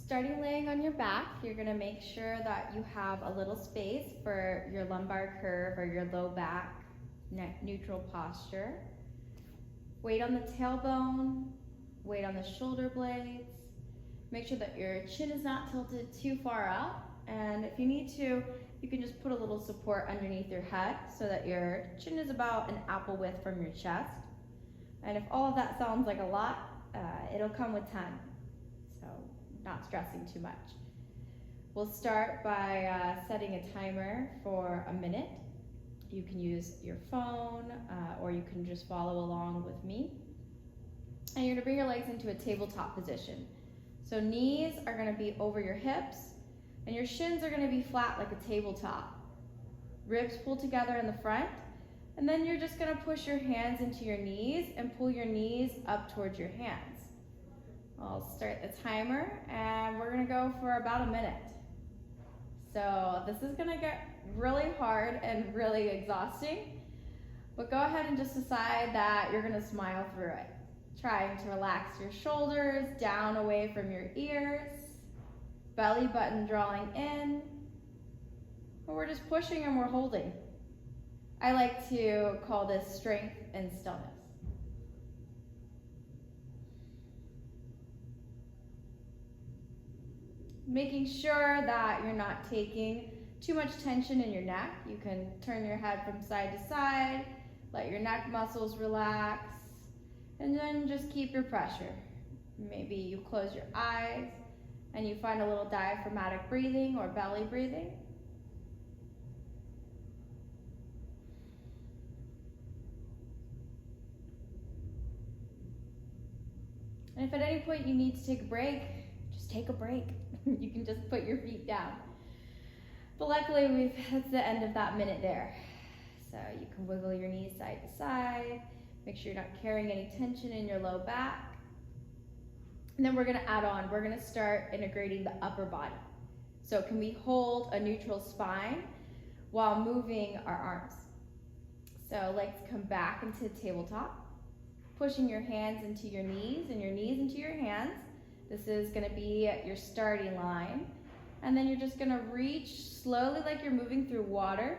Starting laying on your back, you're gonna make sure that you have a little space for your lumbar curve or your low back, neck neutral posture. Weight on the tailbone, weight on the shoulder blades. Make sure that your chin is not tilted too far up. And if you need to, you can just put a little support underneath your head so that your chin is about an apple width from your chest. And if all of that sounds like a lot, it'll come with time. So not stressing too much. We'll start by setting a timer for a minute. You can use your phone or you can just follow along with me. And you're gonna bring your legs into a tabletop position. So knees are gonna be over your hips and your shins are gonna be flat like a tabletop. Ribs pull together in the front, and then you're just gonna push your hands into your knees and pull your knees up towards your hands. I'll start the timer and we're gonna go for about a minute. So this is gonna get really hard and really exhausting, but go ahead and just decide that you're gonna smile through it. Trying to relax your shoulders down away from your ears, belly button drawing in, and we're just pushing and we're holding. I like to call this strength and stillness. Making sure that you're not taking too much tension in your neck. You can turn your head from side to side, let your neck muscles relax, and then just keep your pressure. Maybe you close your eyes and you find a little diaphragmatic breathing or belly breathing. And if at any point you need to take a break, just take a break. You can just put your feet down. But luckily, that's the end of that minute there. So you can wiggle your knees side to side. Make sure you're not carrying any tension in your low back. And then we're gonna add on, we're gonna start integrating the upper body. So can we hold a neutral spine while moving our arms? So legs come back into the tabletop, pushing your hands into your knees and your knees into your hands. This is gonna be your starting line. And then you're just gonna reach slowly like you're moving through water,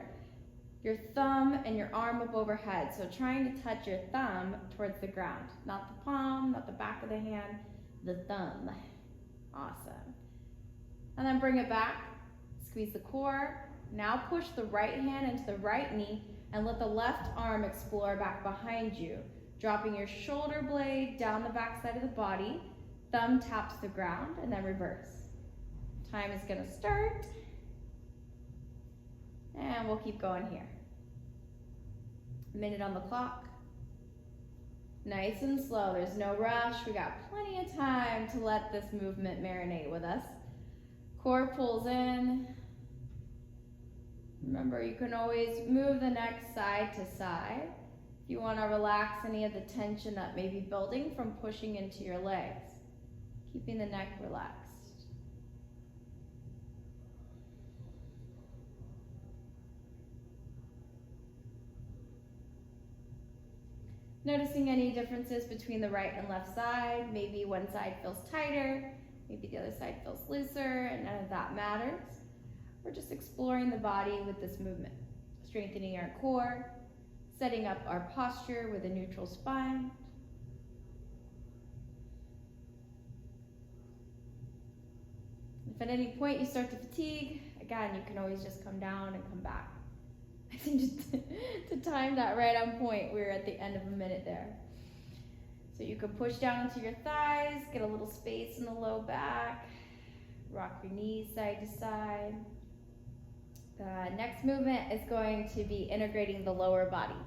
your thumb and your arm up overhead. So trying to touch your thumb towards the ground. Not the palm, not the back of the hand, the thumb. Awesome. And then bring it back, squeeze the core. Now push the right hand into the right knee and let the left arm explore back behind you, dropping your shoulder blade down the back side of the body, thumb taps the ground, and then reverse. Time is gonna start, and we'll keep going here. Minute on the clock. Nice and slow, there's no rush. We got plenty of time to let this movement marinate with us. Core pulls in. Remember, you can always move the neck side to side if you want to relax any of the tension that may be building from pushing into your legs, keeping the neck relaxed. Noticing any differences between the right and left side. Maybe one side feels tighter, maybe the other side feels looser, and none of that matters. We're just exploring the body with this movement, strengthening our core, setting up our posture with a neutral spine. If at any point you start to fatigue, again, you can always just come down and come back. I think just to time that right on point, we're at the end of a minute there. So you can push down into your thighs, get a little space in the low back, rock your knees side to side. The next movement is going to be integrating the lower body.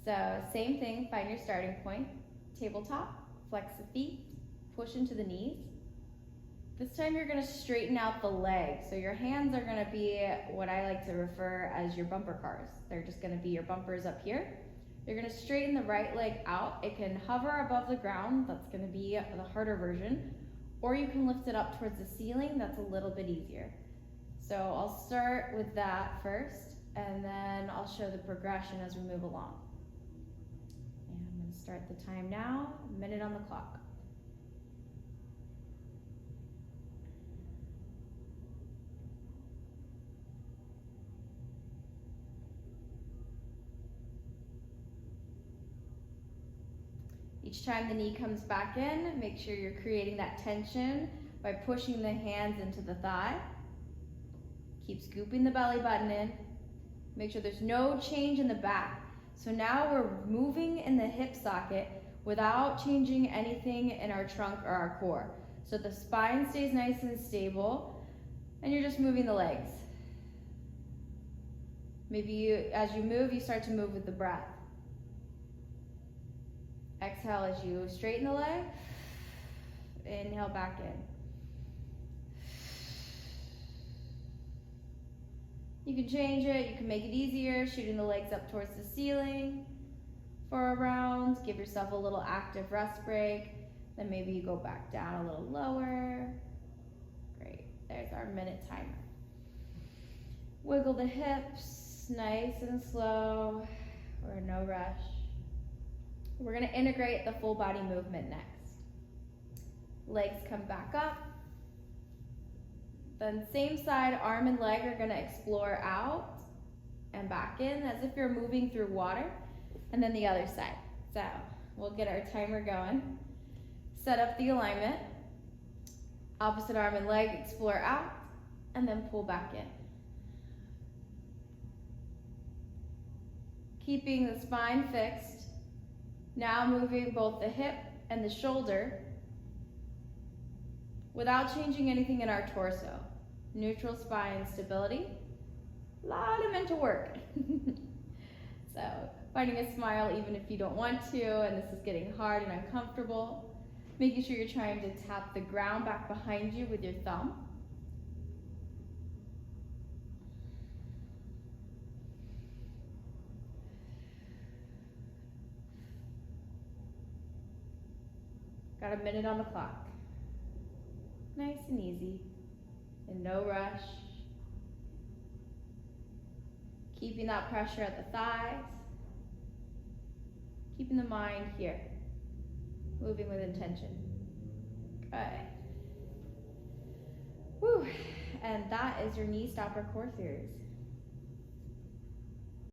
So same thing, find your starting point, tabletop, flex the feet, push into the knees. This time you're gonna straighten out the legs. So your hands are gonna be what I like to refer as your bumper cars. They're just gonna be your bumpers up here. You're gonna straighten the right leg out. It can hover above the ground. That's gonna be the harder version. Or you can lift it up towards the ceiling. That's a little bit easier. So I'll start with that first, and then I'll show the progression as we move along. And I'm gonna start the time now, a minute on the clock. Each time the knee comes back in, make sure you're creating that tension by pushing the hands into the thigh. Keep scooping the belly button in. Make sure there's no change in the back. So now we're moving in the hip socket without changing anything in our trunk or our core. So the spine stays nice and stable, and you're just moving the legs. Maybe as you move, you start to move with the breath. Exhale as you straighten the leg. Inhale back in. You can change it, you can make it easier, shooting the legs up towards the ceiling for a round. Give yourself a little active rest break. Then maybe you go back down a little lower. Great, there's our minute timer. Wiggle the hips, nice and slow, or no rush. We're gonna integrate the full body movement next. Legs come back up. Then same side, arm and leg are gonna explore out and back in as if you're moving through water. And then the other side. So we'll get our timer going. Set up the alignment. Opposite arm and leg explore out and then pull back in. Keeping the spine fixed. Now moving both the hip and the shoulder without changing anything in our torso. Neutral spine stability. A lot of mental work. So finding a smile even if you don't want to and this is getting hard and uncomfortable. Making sure you're trying to tap the ground back behind you with your thumb. Got a minute on the clock. Nice and easy, and no rush. Keeping that pressure at the thighs. Keeping the mind here. Moving with intention. Good. Whew. And that is your knee stopper core series.